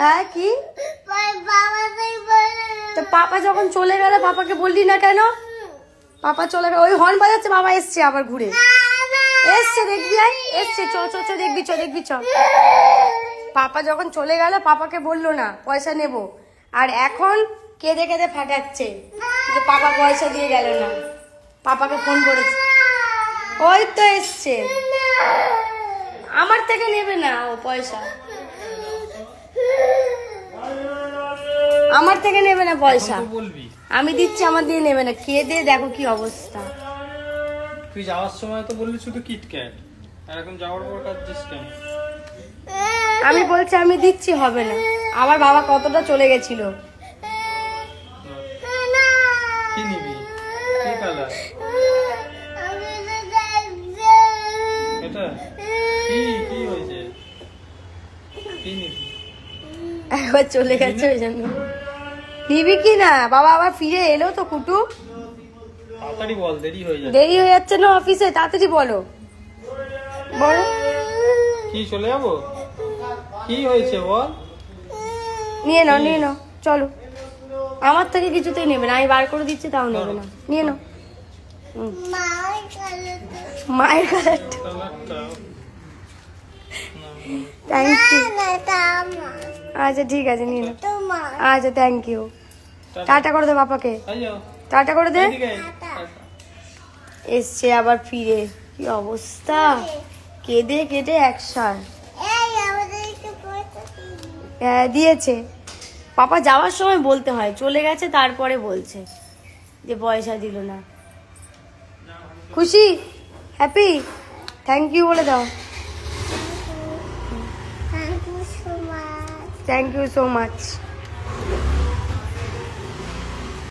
হ্যাঁ কি তো পাপা যখন চলে গেল পাপাকে বললি না কেন? পাপা চলে গেল, ওই হর্ন বাজাচ্ছে, বাবা এসছে আবার ঘুরে এসছে, দেখবি আয় এসছে, চ চ চ দেখবি, চ দেখবি, চ। পাপা যখন চলে গেল পাপাকে বললো না পয়সা নেব, আর এখন কেঁদে কেঁদে ফাটাচ্ছে যে পাপা পয়সা দিয়ে গেল না। পাপাকে ফোন করেছে, ওই তো এসছে। আমার থেকে নেবে না ও পয়সা, আমার থেকে নেবে না পয়সা, আমি দিচ্ছি, আমার দিয়ে নেবে না। খেয়ে দিয়ে দেখো কি অবস্থা। তুই যাওয়ার সময় তো বললি শুধু কিটক্যাট, আর এখন যাওয়ার পর কাঁদছিস কেন? আমি বলছি আমি দিচ্ছি, হবে না। আমার বাবা কতটা চলে গেছিল। কি নিবি? কি কালার এটা? কি কি হয়েছে? কি নিবি? একবার চলে গেছে ওই জন্য। নিবি কি না? বাবা আবার ফিরে এলো তো কুটু। তাড়াতাড়ি বল, দেরি হয়ে যাচ্ছে। দেরি হয়ে যাচ্ছে না অফিসে, তাড়াতাড়ি বলো। বলো কি চলে যাবো? কি হয়েছে বল? নিয়ে নাও, নিয়ে নাও, চলো। আমার থেকে কিছুতেই নেবে না, আমি বার করে দিচ্ছি তাও নেবে না। নিয়ে নাও। মায়ের কালারটা, থ্যাংক ইউ। আচ্ছা ঠিক আছে, নিয়ে নাও। আচ্ছা থ্যাংক ইউ। টাটা করে দে পাপাকে, টাটা করে দে। এসছে আবার ফিরে, কি অবস্থা, কেঁদে কেটে একসার। হ্যাঁ দিয়েছে, পাপা যাওয়ার সময় বলতে হয়, চলে গেছে তারপরে বলছে যে পয়সা দিল না। খুশি, হ্যাপি, থ্যাংক ইউ বলে দাও। Thank you so much.